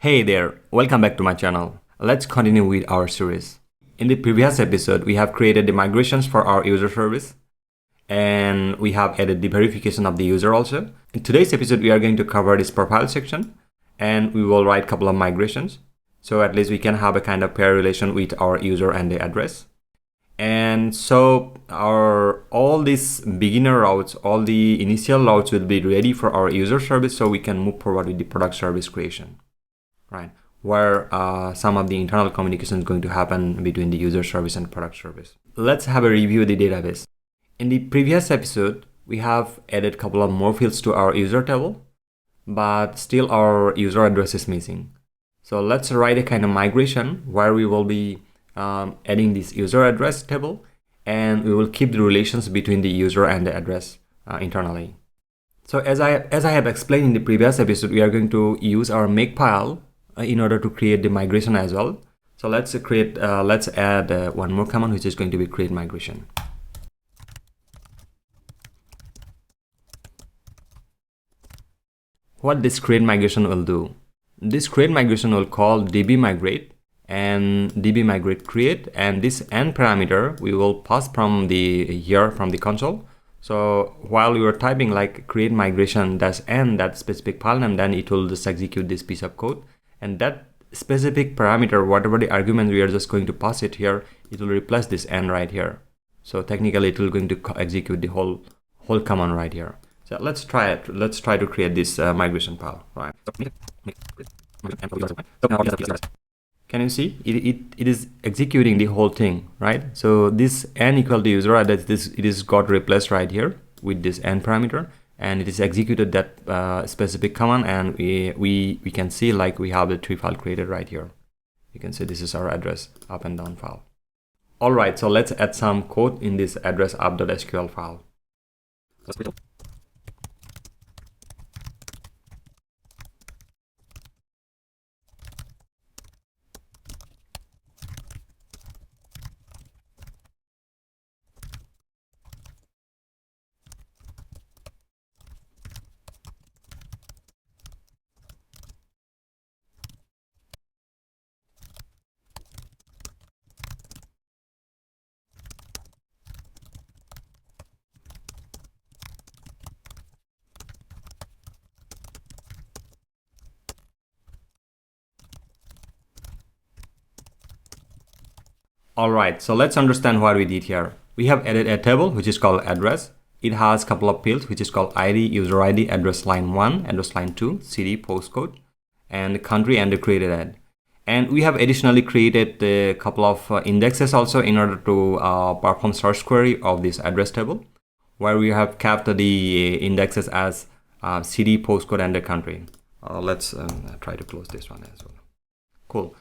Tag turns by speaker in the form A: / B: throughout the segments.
A: Hey there, welcome back to my channel. Let's continue with our series. In the previous episode, we have created the migrations for our user service and we have added the verification of the user also. In today's episode, we are going to cover this profile section and we will write a couple of migrations. So at least we can have a kind of pair relation with our user and the address. And so all these beginner routes, all the initial routes will be ready for our user service so we can move forward with the product service creation. Right, where some of the internal communication is going to happen between the user service and product service. Let's have a review of the database. In the previous episode, we have added a couple of more fields to our user table, but still our user address is missing. So let's write a kind of migration where we will be adding this user address table, and we will keep the relations between the user and the address internally. So as I have explained in the previous episode, we are going to use our makefile in order to create the migration as well. So let's add one more command, which is going to be create migration. What this create migration will do? This create migration will call dbmigrate and dbmigrate create, and this n parameter we will pass from the console. So while you are typing like create migration -n, that specific file name, then it will just execute this piece of code. And that specific parameter, whatever the argument we are just going to pass it here, it will replace this n right here. So technically it will going to execute the whole command right here. So let's try it. Let's try to create this migration file. Right. Can you see? It is executing the whole thing, right? So this n equal to user address, it is got replaced right here with this n parameter. And it is executed that specific command, and we can see like we have the three file created right here. You can see this is our address up and down file. All right, so let's add some code in this address up.sql file. Alright, so let's understand what we did here. We have added a table which is called address. It has a couple of fields which is called ID, user ID, address line 1, address line 2, city, postcode, and country, and the created ad. And we have additionally created a couple of indexes also in order to perform search query of this address table, where we have kept the indexes as city, postcode, and the country. Let's try to close this one as well. Cool.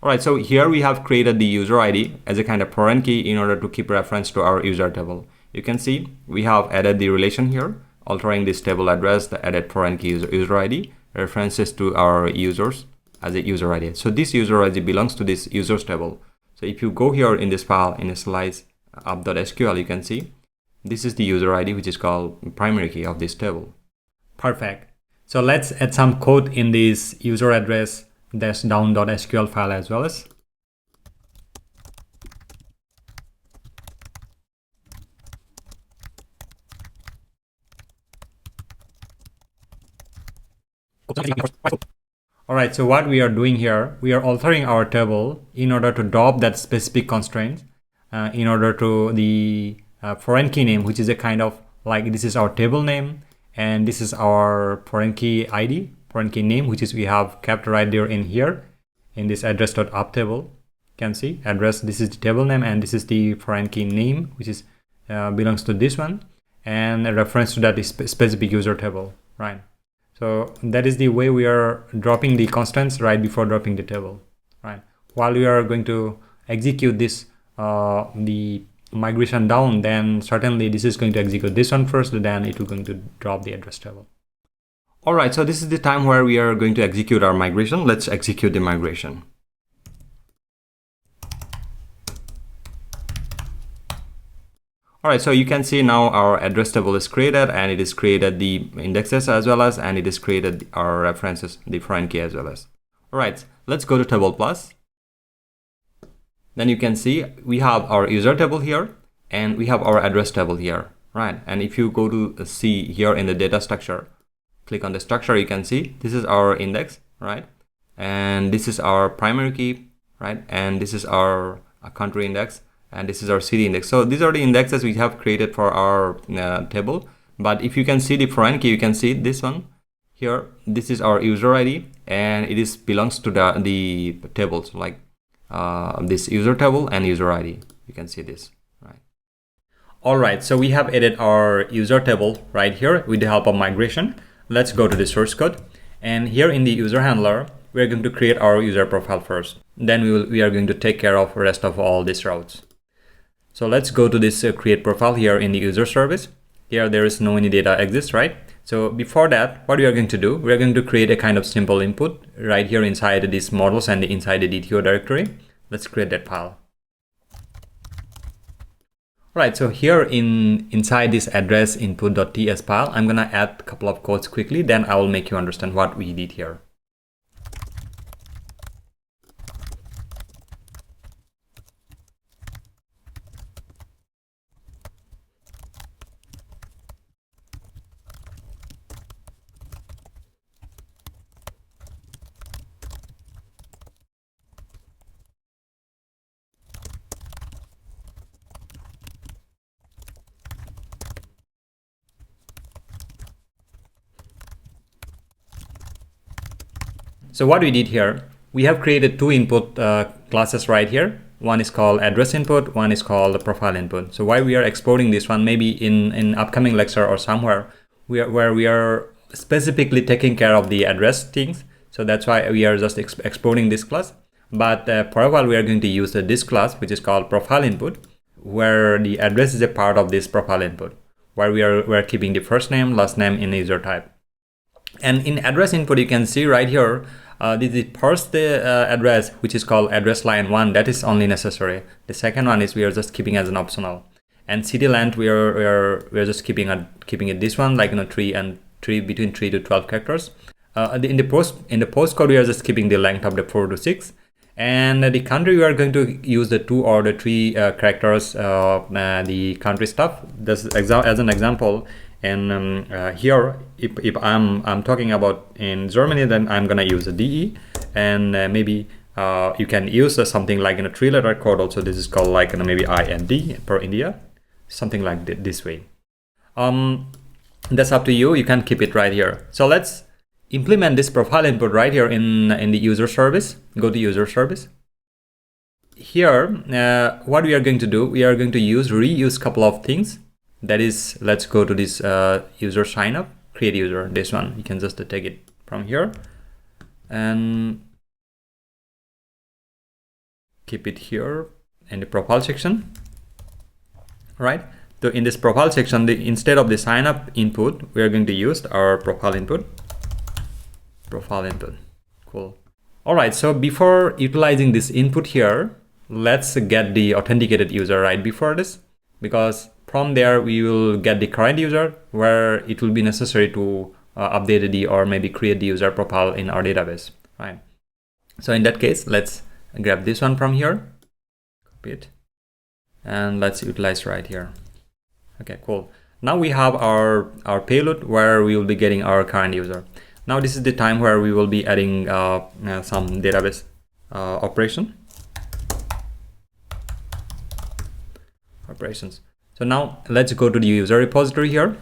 A: Alright, so here we have created the user ID as a kind of foreign key in order to keep reference to our user table. You can see we have added the relation here, altering this table address, the added foreign key user ID, references to our users as a user ID. So this user ID belongs to this users table. So if you go here in this file, in a slice up.sql, you can see this is the user ID, which is called primary key of this table. Perfect. So let's add some code in this user address -down.sql file as well as. Alright, so what we are doing here, we are altering our table in order to drop that specific constraint in order to the foreign key name, which is a kind of like this is our table name and this is our foreign key ID, foreign key name, which is we have kept right there in here in this address.up table. You can see address, this is the table name, and this is the foreign key name, which is belongs to this one, and a reference to that is specific user table, right? So that is the way we are dropping the constants right before dropping the table, right? While we are going to execute this the migration down, then certainly this is going to execute this one first, then it will going to drop the address table. Alright, so this is the time where we are going to execute our migration. Let's execute the migration. Alright, so you can see now our address table is created, and it is created the indexes as well as, and it is created our references, the foreign key as well as. All right, let's go to table plus. Then you can see we have our user table here and we have our address table here, right? And if you go to see here in the data structure, click on the structure, you can see this is our index, right? And this is our primary key, right? And this is our country index, and this is our city index. So these are the indexes we have created for our table. But if you can see the foreign key, you can see this one here. This is our user ID, and it is belongs to the tables like this user table and user ID. You can see this, right? All right, so we have added our user table right here with the help of migration. Let's go to the source code, and here in the user handler, we are going to create our user profile first. Then we are going to take care of the rest of all these routes. So let's go to this create profile here in the user service. Here there is no any data exists, right? So before that, what we are going to do, we are going to create a kind of simple input right here inside these models and inside the DTO directory. Let's create that file. All right, so here inside this address input.ts file, I'm gonna add a couple of codes quickly, then I will make you understand what we did here. So what we did here, we have created two input classes right here. One is called address input, one is called profile input. So why we are exporting this one, maybe in upcoming lecture or somewhere where we are specifically taking care of the address things. So that's why we are just exporting this class. But for a while we are going to use this class, which is called profile input, where the address is a part of this profile input, where we are keeping the first name, last name in user type. And in address input, you can see right here, the first address, which is called address line 1, that is only necessary. The second one is we are just keeping as an optional. And city length, we are just keeping it this one, like 3 between 3 to 12 characters. In the postcode, we are just keeping the length of the 4 to 6. And the country, we are going to use the 2 or the 3 characters, the country stuff. This as an example. And here, if I'm talking about in Germany, then I'm gonna use a DE, and maybe you can use something like in a 3-letter code. Also, this is called like maybe IND for India, something like this way. That's up to you. You can keep it right here. So let's implement this profile input right here in the user service. Go to user service. Here, what we are going to do, we are going to reuse couple of things. That is, let's go to this user sign up, create user, this one. You can just take it from here and keep it here in the profile section, right? So in this profile section, instead of the sign up input, we are going to use our profile input. Cool. All right, so before utilizing this input here, let's get the authenticated user right before this, because from there we will get the current user, where it will be necessary to update the or maybe create the user profile in our database, right? So in that case, let's grab this one from here, copy it, and let's utilize right here. Okay, cool. Now we have our payload where we will be getting our current user. Now this is the time where we will be adding some database operations. So now let's go to the user repository here.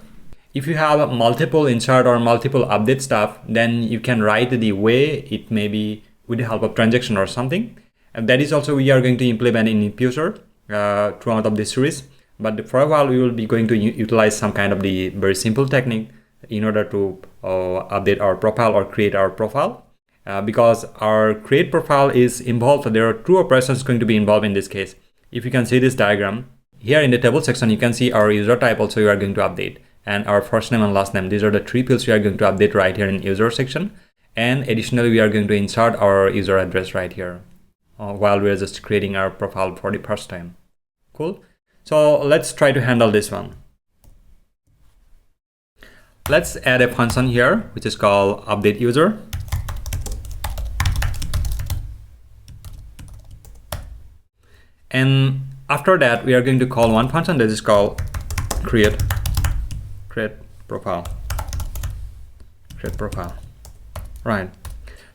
A: If you have multiple insert or multiple update stuff, then you can write the way it may be with the help of transaction or something. And that is also we are going to implement in Impuser throughout of this series. But for a while, we will be going to utilize some kind of the very simple technique in order to update our profile or create our profile. Because our create profile is involved, there are two operations going to be involved in this case. If you can see this diagram, here in the table section, you can see our user type also you are going to update, and our first name and last name. These are the three fields we are going to update right here in user section. And additionally, we are going to insert our user address right here while we are just creating our profile for the first time. Cool. So let's try to handle this one. Let's add a function here, which is called update user. And after that, we are going to call one function that is called create profile. Right.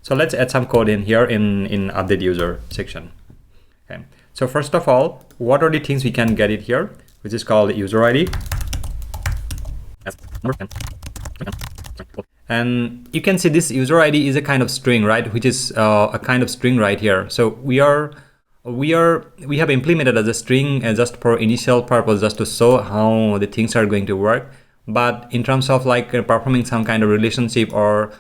A: So let's add some code in here in update user section. Okay. So first of all, what are the things we can get it here, which is called user ID. And you can see this user ID is a kind of string, right? Which is a kind of string right here. So we have implemented as a string just for initial purpose, just to show how the things are going to work. But in terms of like performing some kind of relationship or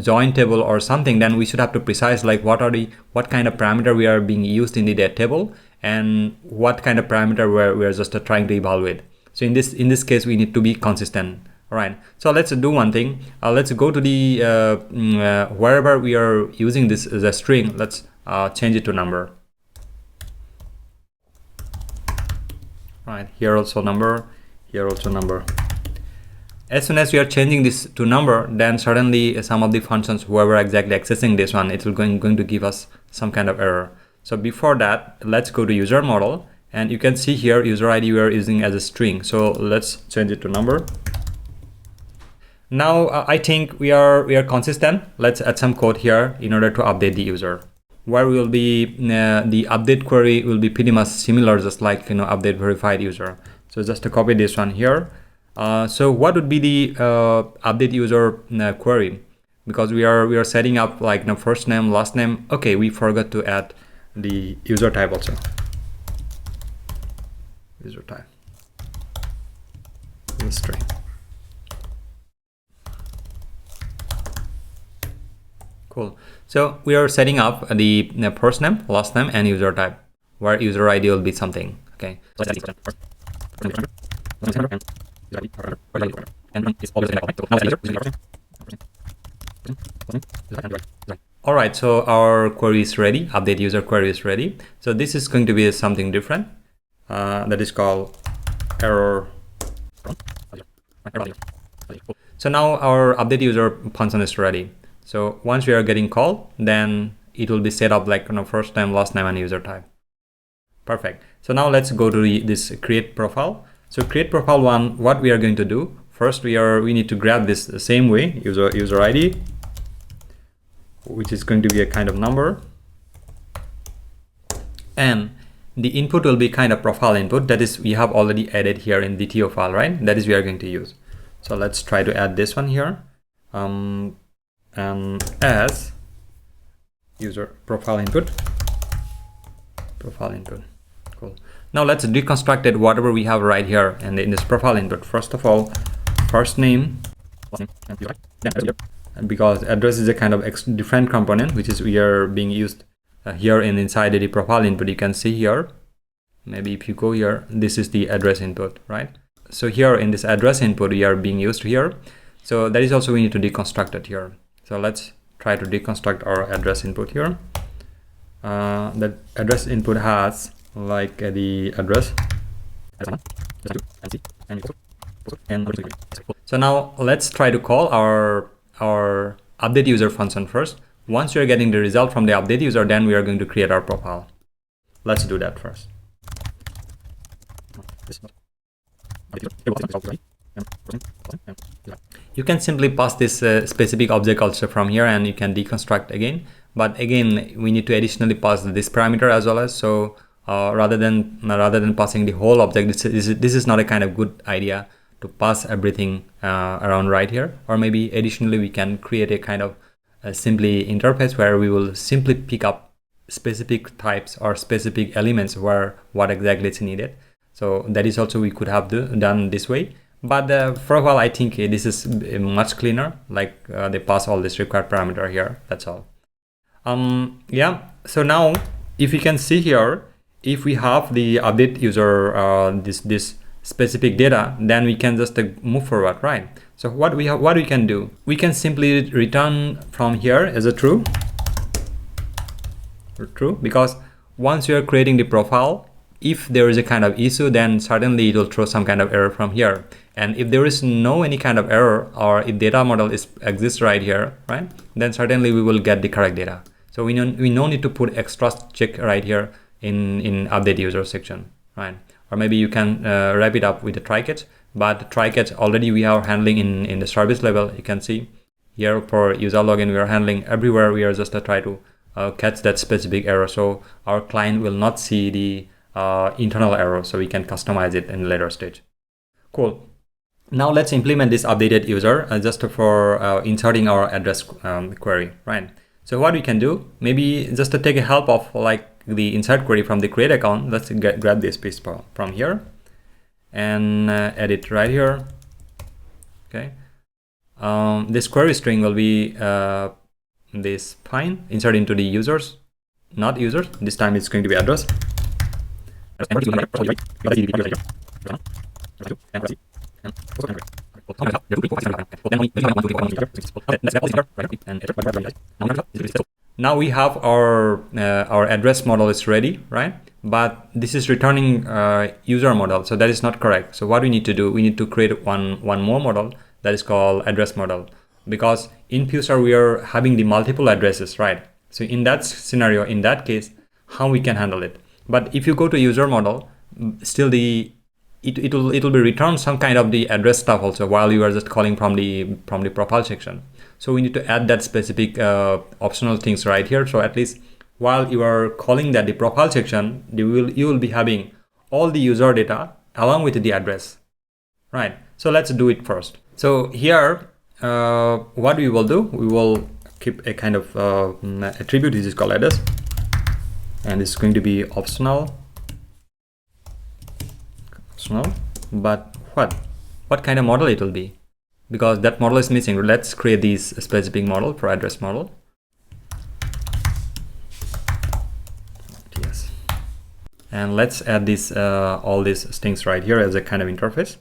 A: join table or something, then we should have to precise like what kind of parameter we are being used in the date table and what kind of parameter we are just trying to evaluate. So in this case, we need to be consistent. All right. So let's do one thing. Let's go to the wherever we are using this as a string. Let's change it to number. Right. Here also number. Here also number. As soon as we are changing this to number, then suddenly some of the functions, whoever exactly accessing this one, it will going to give us some kind of error. So before that, let's go to user model, and you can see here user ID we are using as a string. So let's change it to number. Now I think we are consistent. Let's add some code here in order to update the user, where will be the update query will be pretty much similar, just like update verified user. So just to copy this one here. So what would be the update user query? Because we are setting up like first name, last name. Okay, we forgot to add the user type also. User type is string. Cool. So we are setting up the first name, last name, and user type, where user ID will be something. Okay. All right, so our query is ready. Update user query is ready. So this is going to be something different. That is called error. So now our update user function is ready. So once we are getting called, then it will be set up like first name, last name, and user type. Perfect. So now let's go to this create profile. So create profile one, what we are going to do first, we need to grab this the same way, user ID, which is going to be a kind of number, and the input will be kind of profile input, that is we have already added here in DTO file, right? That is we are going to use. So let's try to add this one here, and as user profile input. Cool. Now let's deconstruct it, whatever we have right here and in this profile input. First of all, first name, and because address is a kind of different component, which is we are being used here inside the profile input. You can see here, maybe if you go here, this is the address input, right? So here in this address input, we are being used here. So that is also we need to deconstruct it here. So let's try to deconstruct our address input here. The address input has like the address. So now let's try to call our update user function first. Once we are getting the result from the update user, then we are going to create our profile. Let's do that first. You can simply pass this specific object also from here, and you can deconstruct again. But again, we need to additionally pass this parameter as well as. So rather than passing the whole object, this is not a kind of good idea to pass everything around right here. Or maybe additionally we can create a kind of simply interface where we will simply pick up specific types or specific elements where what exactly is needed. So that is also we could have done this way. But for a while, I think this is much cleaner. Like they pass all this required parameter here. That's all. Yeah. So now, if you can see here, if we have the update user this specific data, then we can just move forward, right? So what we can do, we can simply return from here as a true, because once you are creating the profile, if there is a kind of issue, then certainly it will throw some kind of error from here. And if there is any kind of error, or if data model exists right here, right, then certainly we will get the correct data. So we no need to put extra check right here in update user section, right? Or maybe you can wrap it up with the try catch, but try catch already we are handling in the service level. You can see here for user login we are handling everywhere. We are just try to catch that specific error, so our client will not see the internal error, so we can customize it in a later stage. Cool. Now let's implement this updated user just for inserting our address query, right? So what we can do, maybe just to take a help of like the insert query from the create account. Let's grab this piece from here and edit right here. Okay. This query string will be this fine, insert into the users, not users. This time it's going to be address. Now we have our address model is ready, right? But this is returning user model, so that is not correct. So what we need to do, we need to create one more model that is called address model, because in Fuser we are having the multiple addresses, right? So in that scenario, in that case, how we can handle it? But if you go to user model, still it will be returned some kind of the address stuff also while you are just calling from the profile section. So we need to add that specific optional things right here. So at least while you are calling that the profile section, you will be having all the user data along with the address, right? So let's do it first. So here, what we will do, we will keep a kind of attribute. This is called address, and it's going to be optional. But what kind of model it will be, because that model is missing. Let's create this specific model for address model. Yes, and let's add this all these things right here as a kind of interface.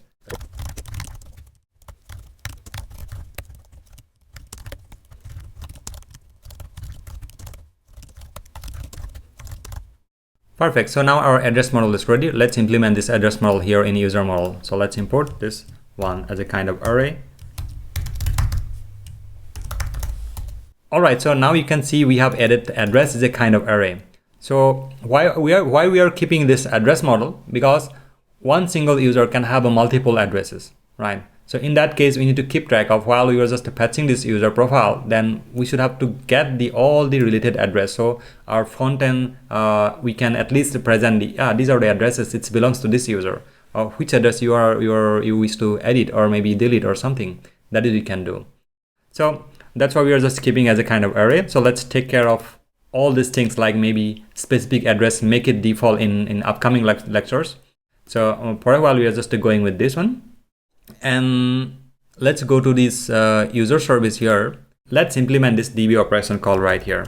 A: Perfect. So now our address model is ready. Let's implement this address model here in user model. So let's import this one as a kind of array. All right. So now you can see we have added the address as a kind of array. So why we are keeping this address model? Because one single user can have a multiple addresses, right? So in that case, we need to keep track of while we are just fetching this user profile, then we should have to get all the related address. So our front end, we can at least present these are the addresses. It belongs to this user. Or which address you wish to edit or maybe delete or something. That is we can do. So that's why we are just keeping as a kind of array. So let's take care of all these things, like maybe specific address, make it default in upcoming lectures. So for a while we are just going with this one. And let's go to this user service here. Let's implement this DB operation call right here.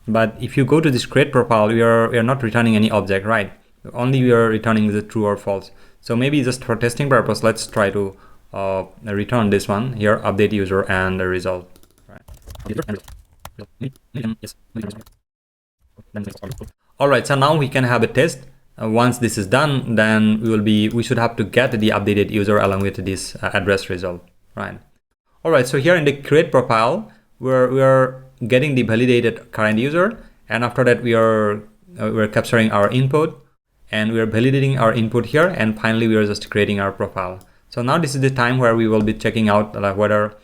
A: But if you go to this create profile, we are not returning any object, right? Only we are returning the true or false. So maybe just for testing purpose, let's try to return this one here, update user and the result. All right, so now we can have a test. Once this is done, then we should have to get the updated user along with this address result, right? All right, so here in the create profile, we're getting the validated current user, and after that we're capturing our input, and we're validating our input here, and finally we are just creating our profile. So now this is the time where we will be checking out whether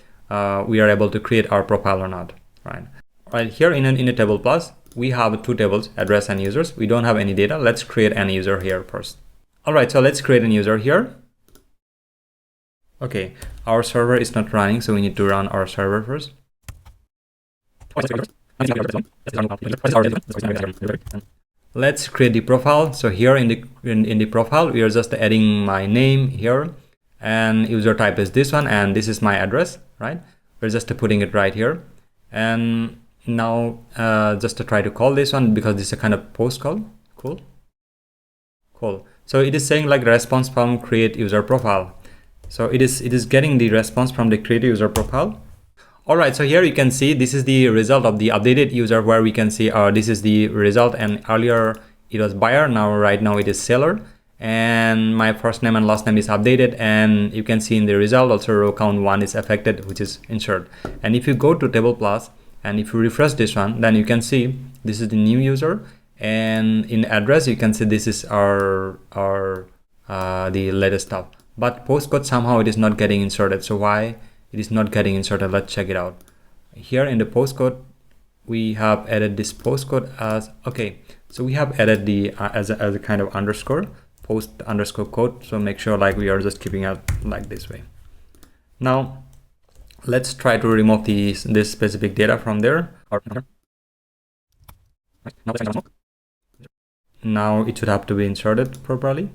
A: we are able to create our profile or not, right? Right here in a table plus, we have two tables, address and users. We don't have any data. Let's create an user here first. All right, so let's create a user here. Okay, our server is not running, so we need to run our server first. Let's create the profile. So here in the profile, we are just adding my name here, and user type is this one, and this is my address, right? We're just putting it right here. And now just to try to call this one, because this is a kind of post call. Cool. So it is saying like response from create user profile. So it is getting the response from the create user profile. All right, so here you can see this is the result of the updated user, where we can see this is the result, and earlier it was buyer, now right now it is seller. and my first name and last name is updated, and you can see in the result also row count 1 is affected, which is insert. And if you go to table plus and if you refresh this one, then you can see this is the new user, and in address you can see this is our the latest stuff. But postcode somehow it is not getting inserted. So why it is not getting inserted? Let's check it out. Here in the postcode we have added this postcode as so we have added the as a kind of underscore post underscore code. So make sure like we are just keeping it like this way. Now let's try to remove this specific data from there. Now it should have to be inserted properly.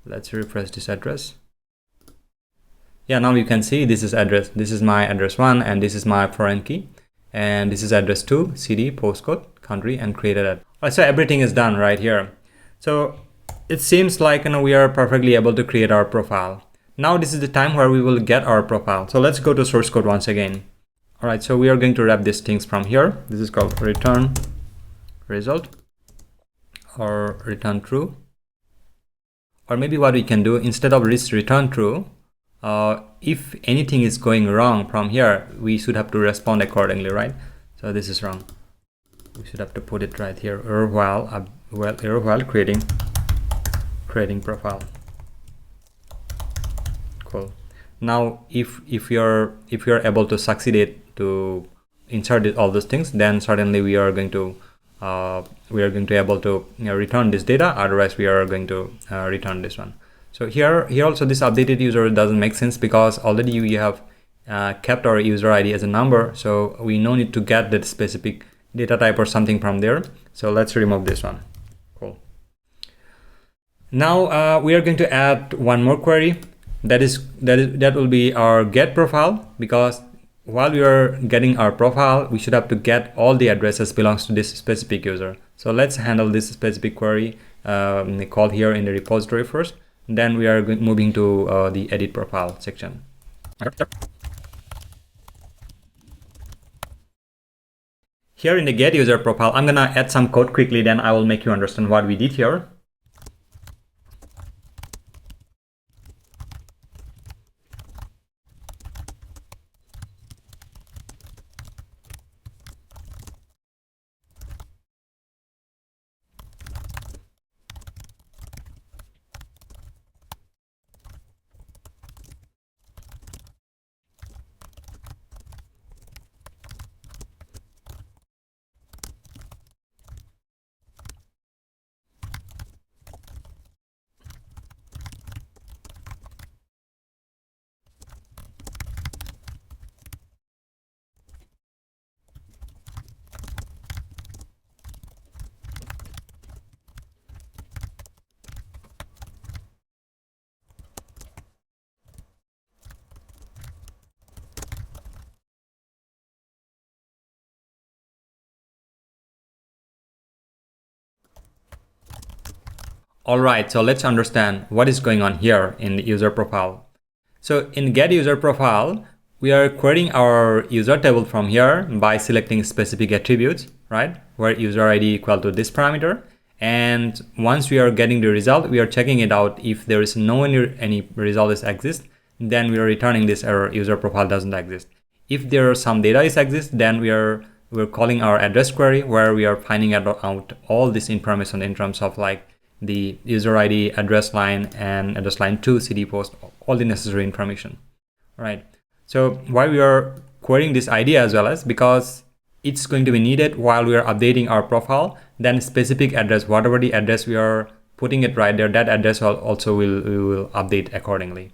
A: Let's refresh this address. Yeah, now you can see this is address. This is my address 1 and this is my foreign key, and this is address 2, city, postcode, country, and created it. So everything is done right here. So it seems like we are perfectly able to create our profile. Now this is the time where we will get our profile. So let's go to source code once again. All right, so we are going to wrap these things from here. This is called return result or return true. Or maybe what we can do, instead of this return true, if anything is going wrong from here, we should have to respond accordingly, right? So this is wrong. We should have to put it right here. Error while creating profile. Cool. Now if you're able to succeed to insert all those things, then certainly we are going to able to return this data. Otherwise we are going to return this one. So here also this updated user doesn't make sense because already we have kept our user ID as a number, so we no need to get that specific data type or something from there. So let's remove this one. Cool. Now we are going to add one more query. That will be our get profile, because while we are getting our profile, we should have to get all the addresses belongs to this specific user. So let's handle this specific query call here in the repository first. Then we are moving to the edit profile section. Here in the get user profile, I'm gonna add some code quickly, then I will make you understand what we did here. All right, so let's understand what is going on here in the user profile. So in get user profile, we are querying our user table from here by selecting specific attributes, right? Where user ID equal to this parameter. And once we are getting the result, we are checking it out. If there is no any result is exist, then we are returning this error, user profile doesn't exist. If there are some data is exist, then we're calling our address query, where we are finding out all this information in terms of like the user ID, address line, and address line 2, city, post, all the necessary information. All right. So why we are querying this ID as well as because it's going to be needed while we are updating our profile. Then specific address, whatever the address we are putting it right there, that address also we will update accordingly.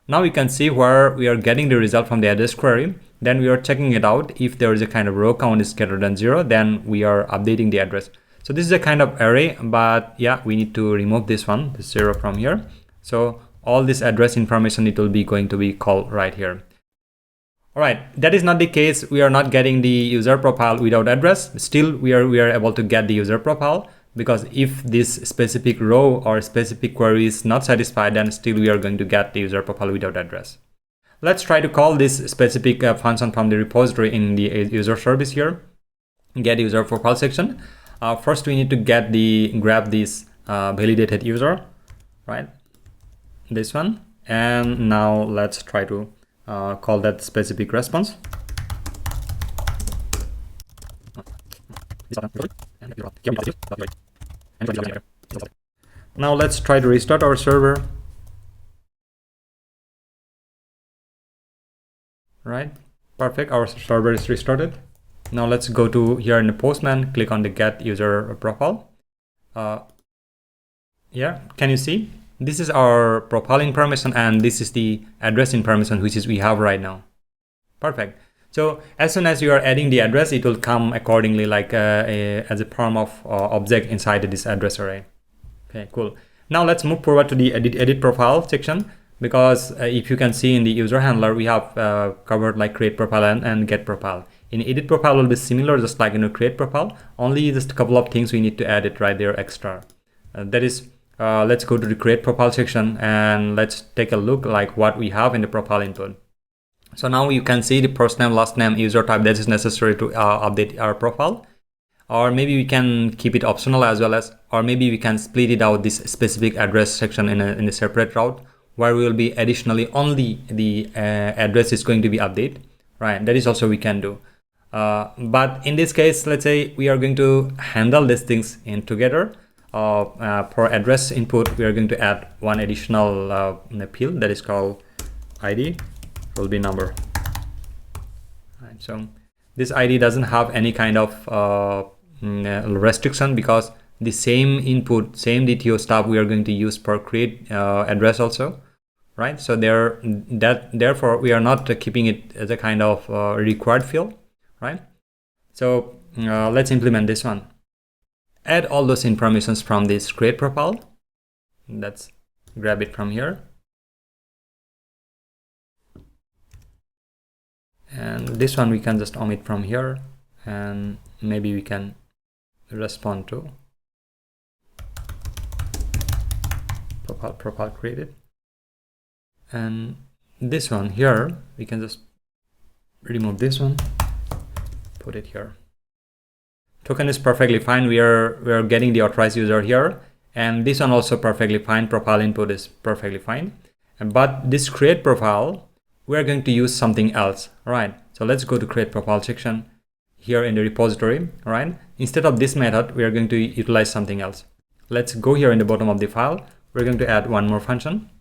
A: Now you can see where we are getting the result from the address query. Then we are checking it out. If there is a kind of row count is greater than 0, then we are updating the address. So this is a kind of array, but yeah, we need to remove this one, the 0 from here. So all this address information, it will be going to be called right here. All right, that is not the case. We are not getting the user profile without address. Still, we are able to get the user profile, because if this specific row or specific query is not satisfied, then still we are going to get the user profile without address. Let's try to call this specific function from the repository in the user service here, get user profile section. First, we need to grab this validated user. right? This one. And now let's try to call that specific response. Now let's try to restart our server. Right, perfect, our server is restarted. Now let's go to here in the Postman, click on the get user profile. Yeah, can you see? This is our profile information and this is the address information which is we have right now. Perfect. So as soon as you are adding the address, it will come accordingly like as a form of object inside this address array. Okay, cool. Now let's move forward to the edit profile section, because if you can see in the user handler, we have covered like create profile and get profile. In edit profile will be similar, just like create profile, only just a couple of things we need to add it right there extra. That is, let's go to the create profile section and let's take a look like what we have in the profile input. So now you can see the first name, last name, user type that is necessary to update our profile. Or maybe we can keep it optional as well as, or maybe we can split it out this specific address section in a separate route, where we will be additionally only the address is going to be updated, right? That is also we can do. But in this case, let's say we are going to handle these things in together. For address input, we are going to add one additional field that is called ID, will be number. Right, so this ID doesn't have any kind of restriction, because the same input, same DTO stuff we are going to use for create address also, right? So therefore we are not keeping it as a kind of required field, right? So let's implement this one. Add all those informations from this create profile. Let's grab it from here. And this one we can just omit from here, and maybe we can respond to profile created. And this one here, we can just remove this one, put it here. Token is perfectly fine. We are getting the authorized user here, and this one also perfectly fine. Profile input is perfectly fine. But this create profile, we are going to use something else, right? So let's go to create profile section here in the repository, right? Instead of this method, we are going to utilize something else. Let's go here in the bottom of the file. We're going to add one more function.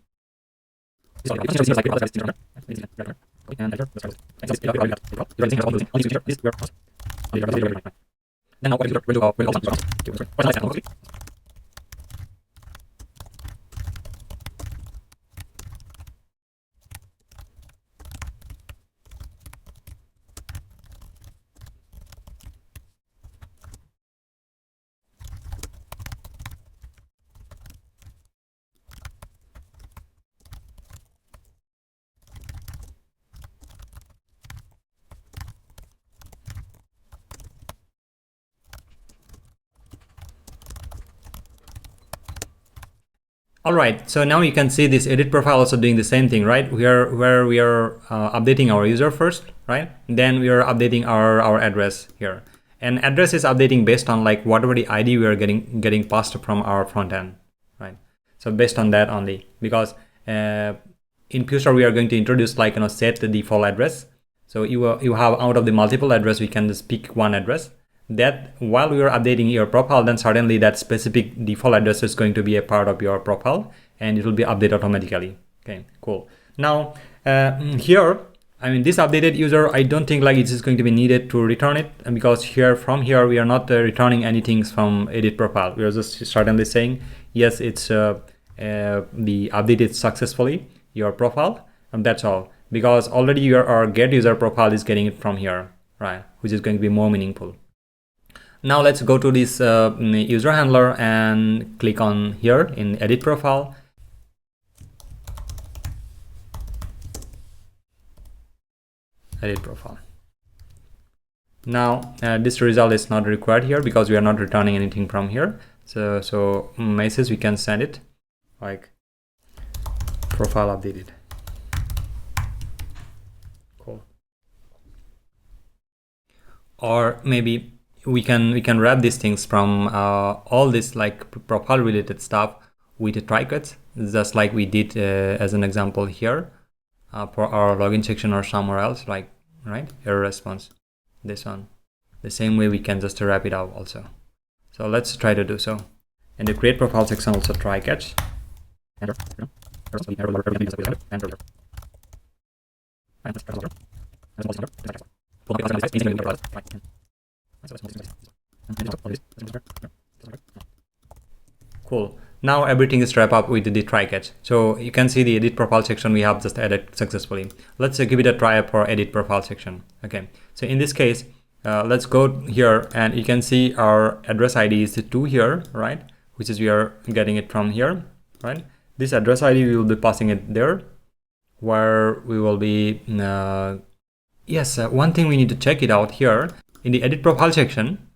A: All right, so now you can see this edit profile also doing the same thing, right? Where we are updating our user first, right? Then we are updating our address here, and address is updating based on like whatever the ID we are getting passed from our front end, right? So based on that only, because in future we are going to introduce like set the default address. So you have out of the multiple address, we can just pick one address. That while we are updating your profile, then suddenly that specific default address is going to be a part of your profile and it will be updated automatically. Okay, cool. Now here, I mean, this updated user, I don't think like it is going to be needed to return it, and because from here we are not returning anything from edit profile. We are just suddenly saying yes, it's the updated successfully your profile, and that's all, because already your get user profile is getting it from here, right? Which is going to be more meaningful. Now let's go to this user handler and click on here in edit profile. Edit profile. Now this result is not required here because we are not returning anything from here. So message we can send it like profile updated. Cool. Or maybe we can wrap these things from all this like profile related stuff with the try catch, just like we did as an example here for our login section or somewhere else, like, right, error response, this one. The same way we can just wrap it out also. So let's try to do so. In the create profile section also try catch. Cool. Now everything is wrapped up with the try catch. So you can see the edit profile section we have just added successfully. Let's give it a try for edit profile section. Okay. So in this case, let's go here and you can see our address ID is 2 here, right? Which is we are getting it from here, right? This address ID we will be passing it there, where we will be. One thing we need to check it out here in the edit profile section.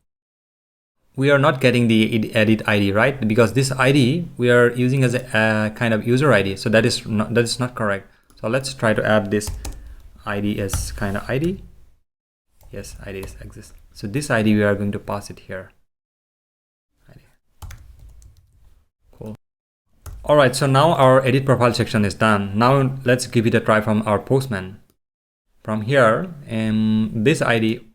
A: We are not getting the edit ID, right? Because this ID we are using as a kind of user ID. So that is not correct. So let's try to add this ID as kind of ID. Yes, ID exists. So this ID we are going to pass it here. ID. Cool. All right. So now our edit profile section is done. Now let's give it a try from our Postman. From here, this ID.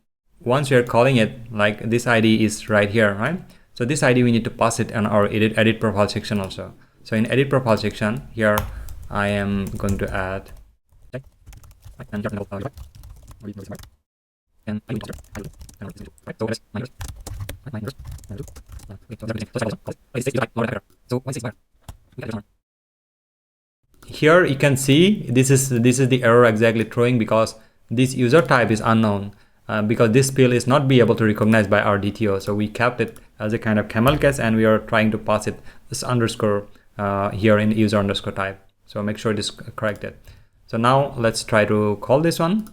A: Once we are calling it, like this ID is right here, right? So this ID we need to pass it on our edit profile section also. So in edit profile section here, I am going to add here you can see this is the error exactly throwing because this user type is unknown. Because this field is not be able to recognize by our DTO. So we kept it as a kind of camel case and we are trying to pass it this underscore here in user underscore type. So make sure it is corrected. So now let's try to call this one.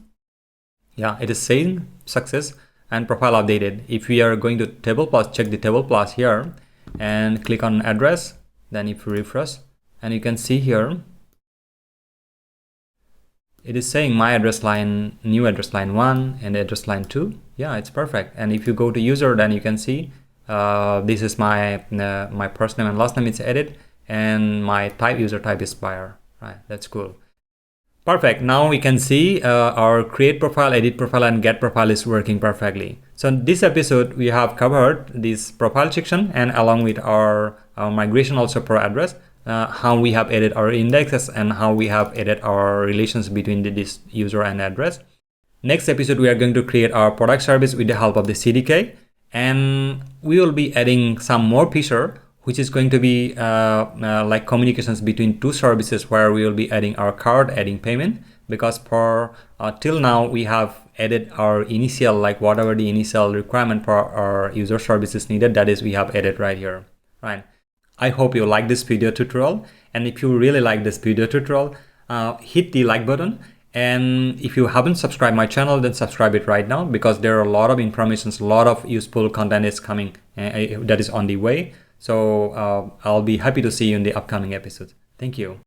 A: Yeah, it is saying success and profile updated. If we are going to table plus, check the table plus here and click on address. Then if you refresh and you can see here, it is saying my address line, new address line 1 and address line 2. Yeah, it's perfect. And if you go to user, then you can see this is my my first name and last name is edit and my type user type is buyer. Right, that's cool. Perfect. Now we can see our create profile, edit profile and get profile is working perfectly. So in this episode, we have covered this profile section and along with our migration also per address. How we have added our indexes and how we have added our relations between this user and address. Next episode, we are going to create our product service with the help of the CDK, and we will be adding some more feature, which is going to be like communications between two services where we will be adding our card, adding payment, because for till now we have added our initial, like whatever the initial requirement for our user services needed, that is we have added right here, right? I hope you like this video tutorial, and if you really like this video tutorial, hit the like button, and if you haven't subscribed my channel, then subscribe it right now because there are a lot of information, a lot of useful content is coming that is on the way. So I'll be happy to see you in the upcoming episodes. Thank you.